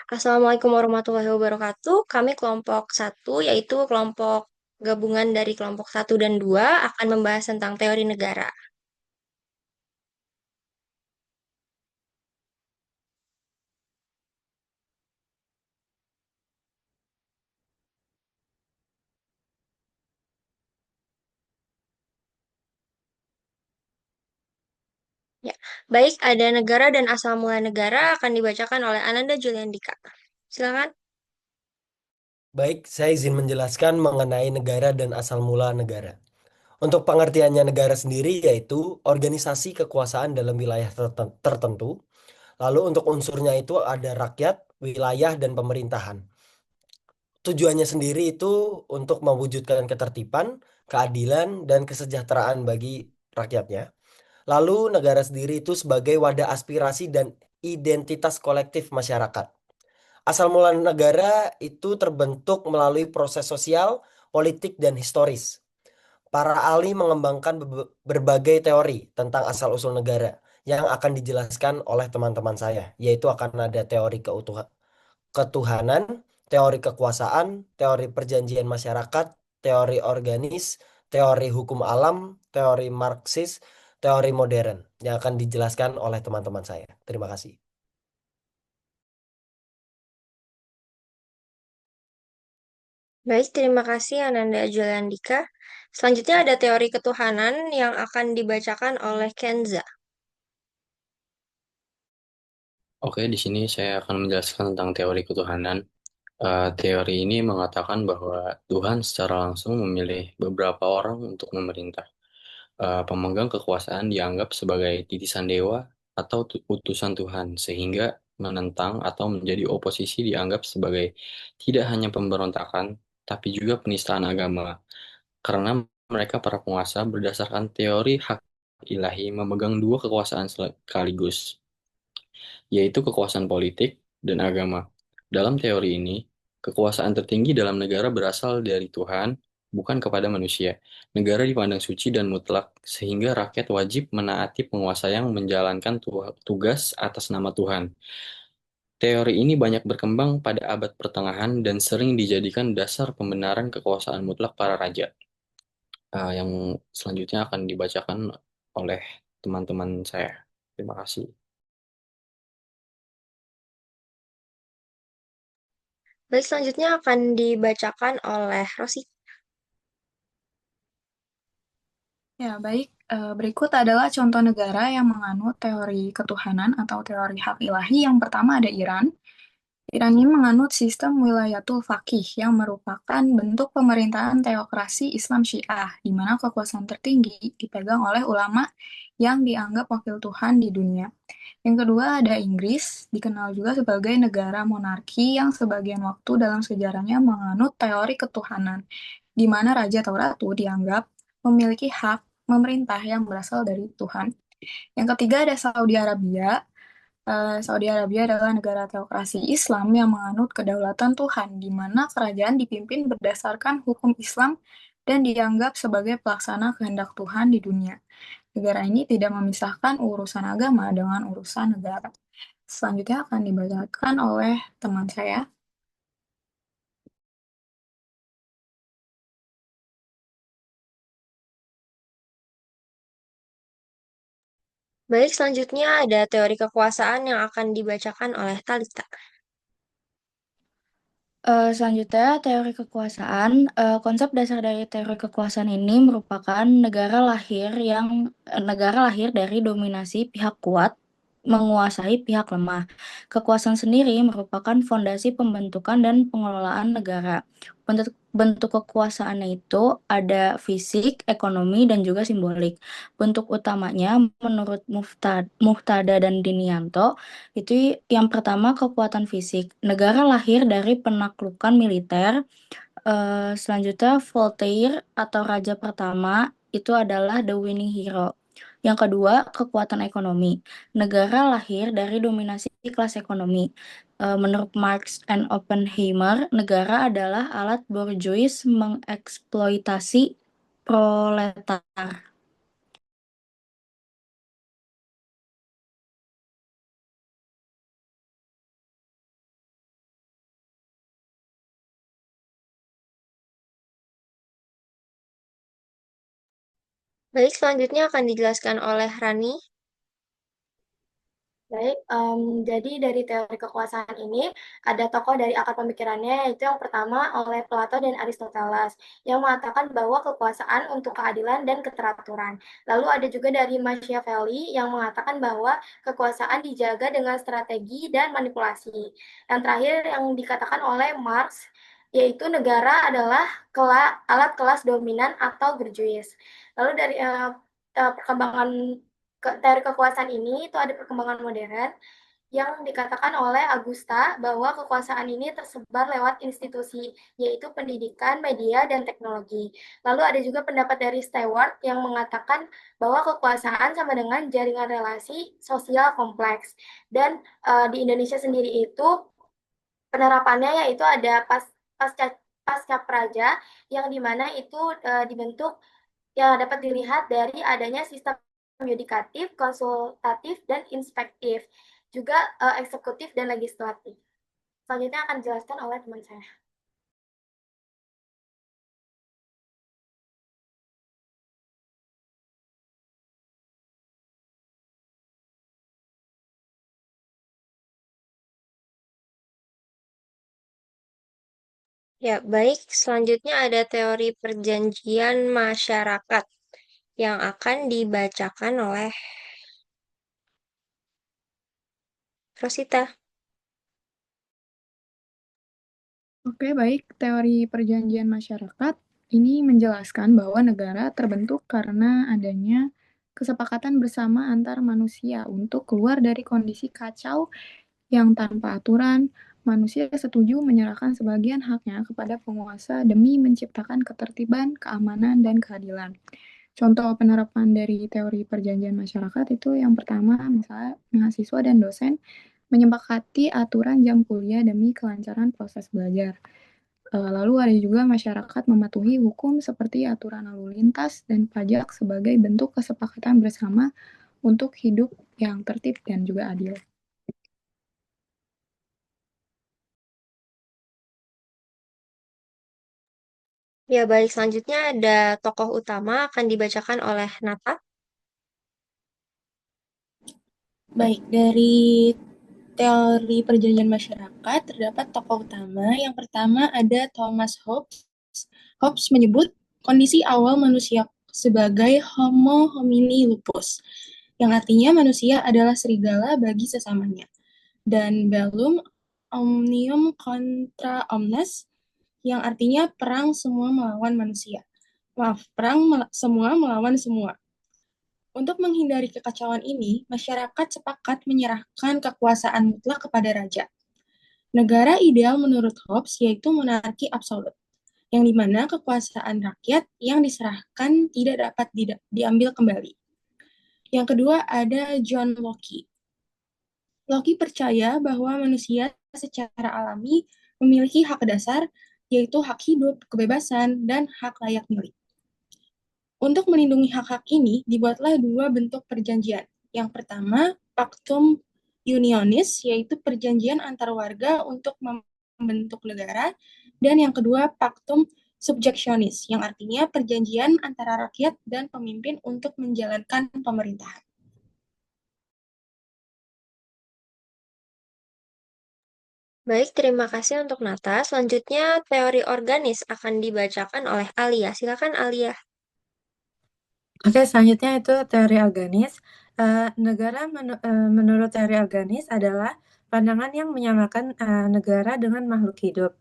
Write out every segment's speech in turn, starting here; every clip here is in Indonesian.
Assalamualaikum warahmatullahi wabarakatuh. Kami kelompok satu, yaitu kelompok gabungan dari kelompok satu dan 2, akan membahas tentang teori negara. Ya, baik, ada negara dan asal mula negara akan dibacakan oleh Ananda Juliandika. Silakan. Baik, saya izin menjelaskan mengenai negara dan asal mula negara. Untuk pengertiannya negara sendiri yaitu organisasi kekuasaan dalam wilayah tertentu. Lalu untuk unsurnya itu ada rakyat, wilayah, dan pemerintahan. Tujuannya sendiri itu untuk mewujudkan ketertiban, keadilan, dan kesejahteraan bagi rakyatnya. Lalu negara sendiri itu sebagai wadah aspirasi dan identitas kolektif masyarakat. Asal mula negara itu terbentuk melalui proses sosial, politik, dan historis. Para ahli mengembangkan berbagai teori tentang asal-usul negara yang akan dijelaskan oleh teman-teman saya, yaitu akan ada teori ketuhanan, teori kekuasaan, teori perjanjian masyarakat, teori organis, teori hukum alam, teori Marxis, teori modern yang akan dijelaskan oleh teman-teman saya. Terima kasih. Baik, terima kasih Ananda Juliandika. Selanjutnya ada teori ketuhanan yang akan dibacakan oleh Kenza. Oke, di sini saya akan menjelaskan tentang teori ketuhanan. Teori ini mengatakan bahwa Tuhan secara langsung memilih beberapa orang untuk memerintah. Pemegang kekuasaan dianggap sebagai titisan dewa atau utusan Tuhan, sehingga menentang atau menjadi oposisi dianggap sebagai tidak hanya pemberontakan, tapi juga penistaan agama. Karena mereka para penguasa berdasarkan teori hak ilahi memegang dua kekuasaan sekaligus, yaitu kekuasaan politik dan agama. Dalam teori ini, kekuasaan tertinggi dalam negara berasal dari Tuhan, bukan kepada manusia. Negara dipandang suci dan mutlak, sehingga rakyat wajib menaati penguasa yang menjalankan tugas atas nama Tuhan. Teori ini banyak berkembang pada abad pertengahan dan sering dijadikan dasar pembenaran kekuasaan mutlak para raja. Yang selanjutnya akan dibacakan oleh teman-teman saya. Terima kasih. Baik, selanjutnya akan dibacakan oleh Rosi. Ya, baik. Berikut adalah contoh negara yang menganut teori ketuhanan atau teori hak ilahi. Yang pertama ada Iran. Iran ini menganut sistem wilayatul faqih yang merupakan bentuk pemerintahan teokrasi Islam Syiah, di mana kekuasaan tertinggi dipegang oleh ulama yang dianggap wakil Tuhan di dunia. Yang kedua ada Inggris, dikenal juga sebagai negara monarki yang sebagian waktu dalam sejarahnya menganut teori ketuhanan, di mana raja atau ratu dianggap memiliki hak memerintah yang berasal dari Tuhan. Yang ketiga ada Saudi Arabia. Saudi Arabia adalah negara teokrasi Islam yang menganut kedaulatan Tuhan, di mana kerajaan dipimpin berdasarkan hukum Islam dan dianggap sebagai pelaksana kehendak Tuhan di dunia. Negara ini tidak memisahkan urusan agama dengan urusan negara. Selanjutnya akan dibacakan oleh teman saya. Baik, selanjutnya ada teori kekuasaan yang akan dibacakan oleh Talita. Selanjutnya, teori kekuasaan. Konsep dasar dari teori kekuasaan ini merupakan negara lahir dari dominasi pihak kuat menguasai pihak lemah. Kekuasaan sendiri merupakan fondasi pembentukan dan pengelolaan negara. Bentuk kekuasaannya itu ada fisik, ekonomi, dan juga simbolik. Bentuk utamanya menurut Muhtada dan Dinianto itu yang pertama kekuatan fisik. Negara lahir dari penaklukan militer. Selanjutnya Voltaire atau raja pertama itu adalah the winning hero. Yang kedua, kekuatan ekonomi. Negara lahir dari dominasi kelas ekonomi. Menurut Marx and Oppenheimer, negara adalah alat borjuis mengeksploitasi proletar. Baik, selanjutnya akan dijelaskan oleh Rani. Baik, jadi dari teori kekuasaan ini ada tokoh dari akar pemikirannya, yaitu yang pertama oleh Plato dan Aristoteles yang mengatakan bahwa kekuasaan untuk keadilan dan keteraturan. Lalu ada juga dari Machiavelli yang mengatakan bahwa kekuasaan dijaga dengan strategi dan manipulasi. Yang terakhir yang dikatakan oleh Marx yaitu negara adalah alat kelas dominan atau berjuis. Lalu dari perkembangan teori kekuasaan ini itu ada perkembangan modern yang dikatakan oleh Augusta bahwa kekuasaan ini tersebar lewat institusi, yaitu pendidikan, media, dan teknologi. Lalu ada juga pendapat dari Stewart yang mengatakan bahwa kekuasaan sama dengan jaringan relasi sosial kompleks. Dan di Indonesia sendiri itu penerapannya yaitu ada pasca pasca praja yang dimana itu dibentuk yang dapat dilihat dari adanya sistem yudikatif, konsultatif, dan inspektif, juga eksekutif dan legislatif. Selanjutnya akan dijelaskan oleh teman saya. Ya, baik. Selanjutnya ada teori perjanjian masyarakat yang akan dibacakan oleh Rosita. Oke, baik. Teori perjanjian masyarakat ini menjelaskan bahwa negara terbentuk karena adanya kesepakatan bersama antar manusia untuk keluar dari kondisi kacau yang tanpa aturan. Manusia setuju menyerahkan sebagian haknya kepada penguasa demi menciptakan ketertiban, keamanan, dan keadilan. Contoh penerapan dari teori perjanjian masyarakat itu yang pertama, misalnya mahasiswa dan dosen menyepakati aturan jam kuliah demi kelancaran proses belajar. Lalu ada juga masyarakat mematuhi hukum seperti aturan lalu lintas dan pajak sebagai bentuk kesepakatan bersama untuk hidup yang tertib dan juga adil. Ya, baik. Selanjutnya ada tokoh utama akan dibacakan oleh Nata. Baik, dari teori perjanjian masyarakat terdapat tokoh utama. Yang pertama ada Thomas Hobbes. Hobbes menyebut kondisi awal manusia sebagai Homo homini lupus, yang artinya manusia adalah serigala bagi sesamanya. Dan Bellum omnium contra omnes, yang artinya perang semua melawan manusia. Maaf, perang semua melawan semua. Untuk menghindari kekacauan ini, masyarakat sepakat menyerahkan kekuasaan mutlak kepada raja. Negara ideal menurut Hobbes yaitu monarki absolut, yang dimana kekuasaan rakyat yang diserahkan tidak dapat diambil kembali. Yang kedua ada John Locke. Locke percaya bahwa manusia secara alami memiliki hak dasar, yaitu hak hidup, kebebasan, dan hak layak milik. Untuk melindungi hak-hak ini, dibuatlah dua bentuk perjanjian. Yang pertama, Pactum Unionis, yaitu perjanjian antar warga untuk membentuk negara, dan yang kedua, Pactum Subjectionis, yang artinya perjanjian antara rakyat dan pemimpin untuk menjalankan pemerintahan. Baik, terima kasih untuk Nata. Selanjutnya, teori organis akan dibacakan oleh Alia. Silakan, Alia. Oke, selanjutnya itu teori organis. Negara menurut teori organis adalah pandangan yang menyamakan negara dengan makhluk hidup,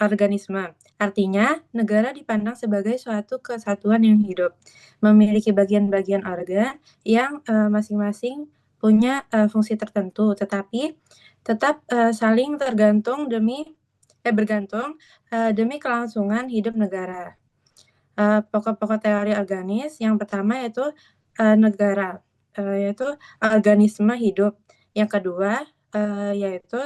organisme. Artinya, negara dipandang sebagai suatu kesatuan yang hidup, memiliki bagian-bagian organ yang masing-masing punya fungsi tertentu, tetapi tetap saling bergantung demi kelangsungan hidup negara. Pokok-pokok teori organis yang pertama yaitu negara, yaitu organisme hidup. Yang kedua yaitu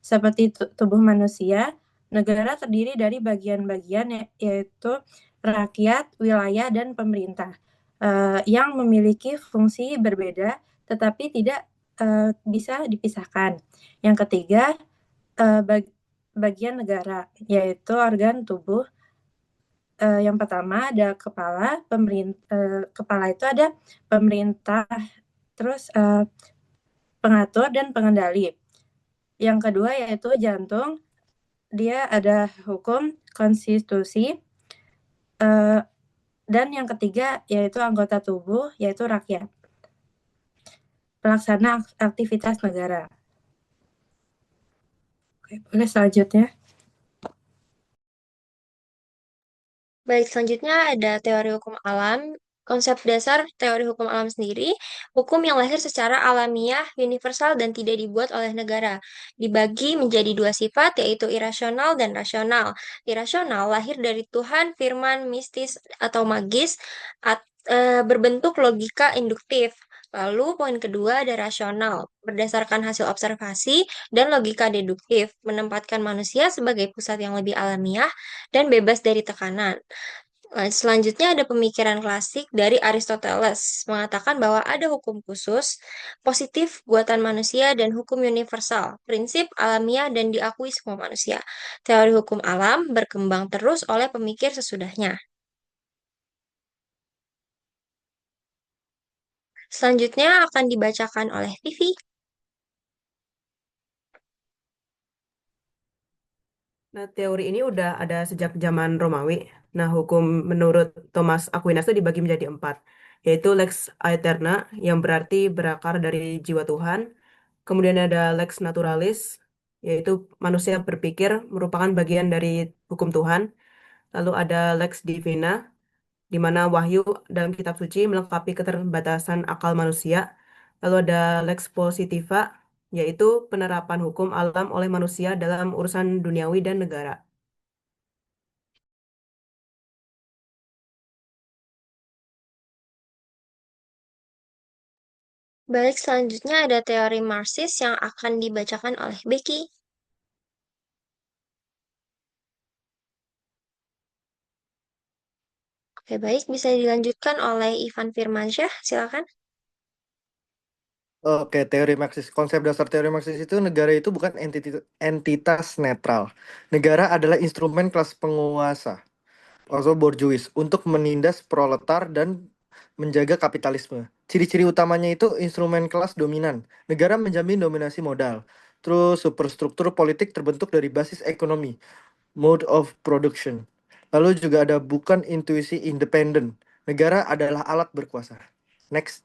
seperti tubuh manusia, negara terdiri dari bagian-bagian yaitu rakyat, wilayah, dan pemerintah yang memiliki fungsi berbeda tetapi tidak bisa dipisahkan. Yang ketiga bagian negara, yaitu organ tubuh yang pertama ada kepala, kepala itu ada pemerintah, terus pengatur dan pengendali. Yang kedua yaitu jantung, dia ada hukum, konstitusi, dan yang ketiga yaitu anggota tubuh, yaitu rakyat. Pelaksana aktivitas negara. Oke, boleh selanjutnya. Baik, selanjutnya ada teori hukum alam. Konsep dasar teori hukum alam sendiri, hukum yang lahir secara alamiah, universal, dan tidak dibuat oleh negara. Dibagi menjadi dua sifat, yaitu irasional dan rasional. Irasional lahir dari Tuhan, firman, mistis, atau magis, berbentuk logika induktif. Lalu poin kedua ada rasional, berdasarkan hasil observasi dan logika deduktif, menempatkan manusia sebagai pusat yang lebih alamiah dan bebas dari tekanan. Selanjutnya ada pemikiran klasik dari Aristoteles, mengatakan bahwa ada hukum khusus, positif buatan manusia, dan hukum universal, prinsip alamiah dan diakui semua manusia. Teori hukum alam berkembang terus oleh pemikir sesudahnya. Selanjutnya akan dibacakan oleh Vivi. Nah, teori ini udah ada sejak zaman Romawi. Nah, hukum menurut Thomas Aquinas itu dibagi menjadi 4, yaitu lex aeterna, yang berarti berakar dari jiwa Tuhan. Kemudian ada lex naturalis, yaitu manusia berpikir merupakan bagian dari hukum Tuhan. Lalu ada lex divina, di mana wahyu dalam kitab suci melengkapi keterbatasan akal manusia. Lalu ada lex positiva, yaitu penerapan hukum alam oleh manusia dalam urusan duniawi dan negara. Baik, selanjutnya ada teori Marxis yang akan dibacakan oleh Becky. Oke, baik, bisa dilanjutkan oleh Ivan Firmansyah, silakan. Oke, teori Marxis. Konsep dasar teori Marxis itu negara itu bukan entitas netral. Negara adalah instrumen kelas penguasa, atau bourgeois, untuk menindas proletar dan menjaga kapitalisme. Ciri-ciri utamanya itu instrumen kelas dominan. Negara menjamin dominasi modal. Terus superstruktur politik terbentuk dari basis ekonomi, mode of production. Lalu juga ada bukan intuisi independen. Negara adalah alat berkuasa. Next.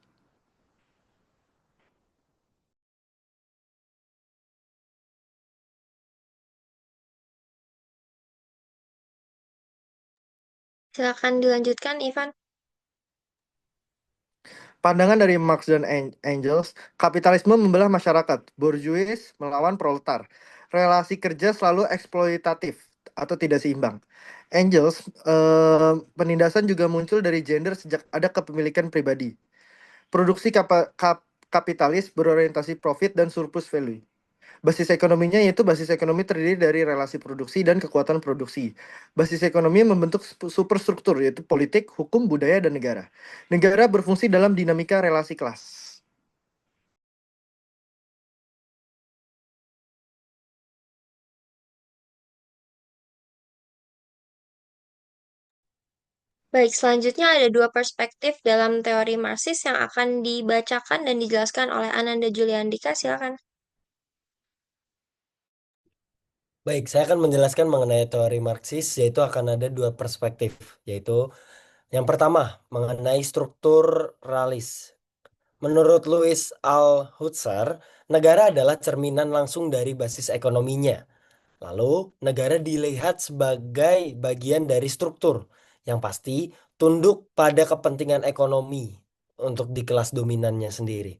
Silakan dilanjutkan, Ivan. Pandangan dari Marx dan Engels, kapitalisme membelah masyarakat, bourgeois melawan proletar. Relasi kerja selalu eksploitatif atau tidak seimbang. Engels, penindasan juga muncul dari gender sejak ada kepemilikan pribadi. Produksi kapitalis berorientasi profit dan surplus value. Basis ekonominya yaitu basis ekonomi terdiri dari relasi produksi dan kekuatan produksi. Basis ekonomi membentuk superstruktur yaitu politik, hukum, budaya, dan negara. Negara berfungsi dalam dinamika relasi kelas. Baik, selanjutnya ada dua perspektif dalam teori Marxis yang akan dibacakan dan dijelaskan oleh Ananda Juliandika, silakan. Baik, saya akan menjelaskan mengenai teori Marxis, yaitu akan ada dua perspektif, yaitu yang pertama mengenai struktur realis. Menurut Louis Althusser, negara adalah cerminan langsung dari basis ekonominya. Lalu, negara dilihat sebagai bagian dari struktur yang pasti tunduk pada kepentingan ekonomi untuk di kelas dominannya sendiri.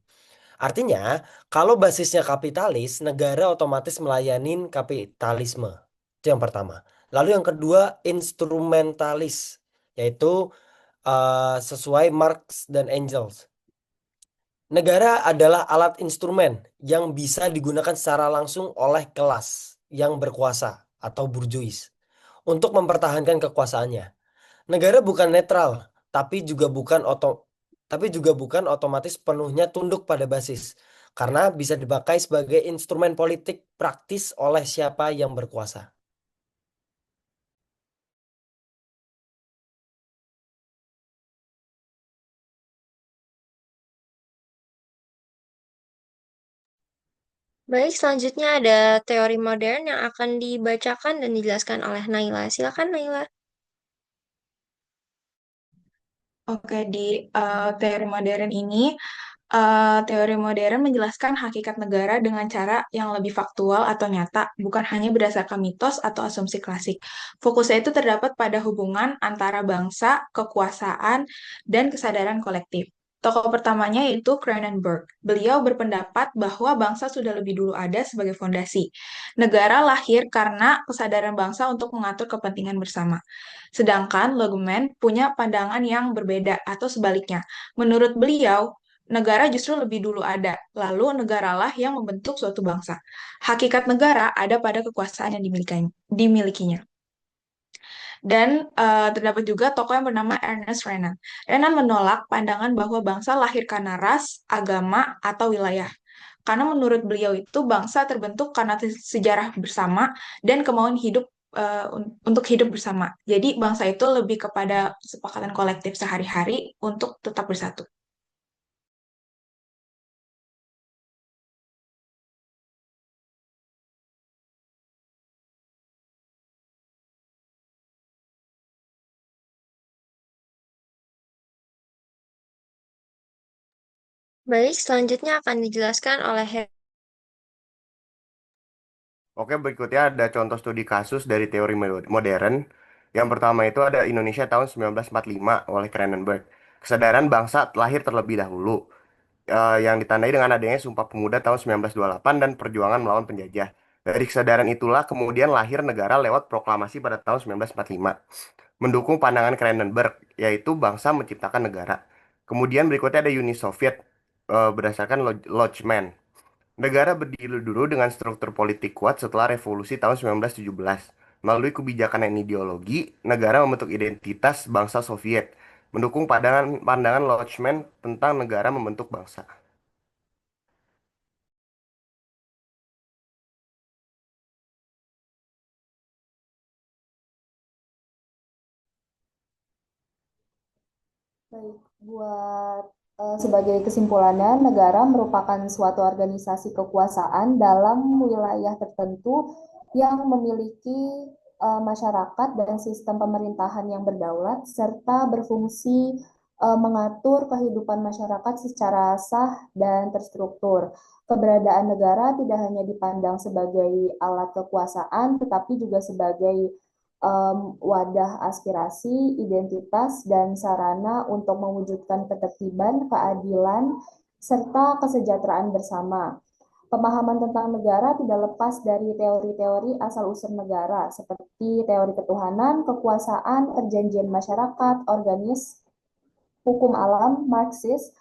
Artinya, kalau basisnya kapitalis, negara otomatis melayani kapitalisme. Itu yang pertama. Lalu yang kedua, instrumentalis, yaitu sesuai Marx dan Engels. Negara adalah alat instrumen yang bisa digunakan secara langsung oleh kelas yang berkuasa atau burjuis untuk mempertahankan kekuasaannya. Negara bukan netral, tapi juga bukan otomatis penuhnya tunduk pada basis, karena bisa dipakai sebagai instrumen politik praktis oleh siapa yang berkuasa. Baik, selanjutnya ada teori modern yang akan dibacakan dan dijelaskan oleh Naila. Silakan Naila. Oke, di teori modern ini, teori modern menjelaskan hakikat negara dengan cara yang lebih faktual atau nyata, bukan hanya berdasarkan mitos atau asumsi klasik. Fokusnya itu terdapat pada hubungan antara bangsa, kekuasaan, dan kesadaran kolektif. Tokoh pertamanya yaitu Cronenberg. Beliau berpendapat bahwa bangsa sudah lebih dulu ada sebagai fondasi. Negara lahir karena kesadaran bangsa untuk mengatur kepentingan bersama. Sedangkan Luhmann punya pandangan yang berbeda atau sebaliknya. Menurut beliau, negara justru lebih dulu ada, lalu negaralah yang membentuk suatu bangsa. Hakikat negara ada pada kekuasaan yang dimilikinya. Dan terdapat juga tokoh yang bernama Ernest Renan. Renan menolak pandangan bahwa bangsa lahir karena ras, agama, atau wilayah. Karena menurut beliau itu bangsa terbentuk karena sejarah bersama dan kemauan hidup untuk hidup bersama. Jadi bangsa itu lebih kepada kesepakatan kolektif sehari-hari untuk tetap bersatu. Baik, selanjutnya akan dijelaskan oleh Oke, berikutnya ada contoh studi kasus dari teori modern. Yang pertama itu ada Indonesia tahun 1945 oleh Cronenberg. Kesadaran bangsa lahir terlebih dahulu, yang ditandai dengan adanya Sumpah Pemuda tahun 1928 dan perjuangan melawan penjajah. Dari kesadaran itulah kemudian lahir negara lewat proklamasi pada tahun 1945. Mendukung pandangan Cronenberg, yaitu bangsa menciptakan negara. Kemudian berikutnya ada Uni Soviet, berdasarkan Lodgeman. Negara berdiri dulu dengan struktur politik kuat setelah revolusi tahun 1917. Melalui kebijakan dan ideologi, negara membentuk identitas bangsa Soviet, mendukung pandangan Lodgeman tentang negara membentuk bangsa. Baik, buat sebagai kesimpulannya, negara merupakan suatu organisasi kekuasaan dalam wilayah tertentu yang memiliki masyarakat dan sistem pemerintahan yang berdaulat serta berfungsi mengatur kehidupan masyarakat secara sah dan terstruktur. Keberadaan negara tidak hanya dipandang sebagai alat kekuasaan, tetapi juga sebagai wadah aspirasi, identitas, dan sarana untuk mewujudkan ketertiban, keadilan, serta kesejahteraan bersama. Pemahaman tentang negara tidak lepas dari teori-teori asal-usul negara, seperti teori ketuhanan, kekuasaan, perjanjian masyarakat, organis, hukum alam, Marxis,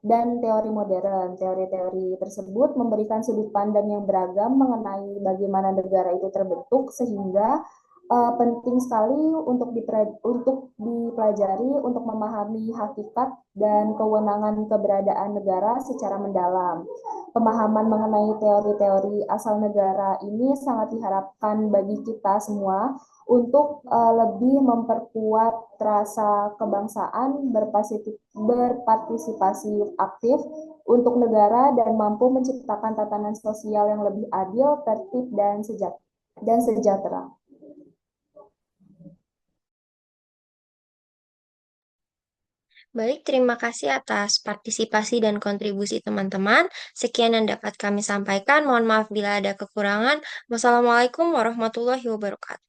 dan teori modern. Teori-teori tersebut memberikan sudut pandang yang beragam mengenai bagaimana negara itu terbentuk, sehingga penting sekali untuk dipelajari untuk memahami hakikat dan kewenangan keberadaan negara secara mendalam. Pemahaman mengenai teori-teori asal negara ini sangat diharapkan bagi kita semua untuk lebih memperkuat rasa kebangsaan, berpartisipasi aktif untuk negara dan mampu menciptakan tatanan sosial yang lebih adil, tertib, dan sejahtera. Baik, terima kasih atas partisipasi dan kontribusi teman-teman. Sekian yang dapat kami sampaikan. Mohon maaf bila ada kekurangan. Wassalamualaikum warahmatullahi wabarakatuh.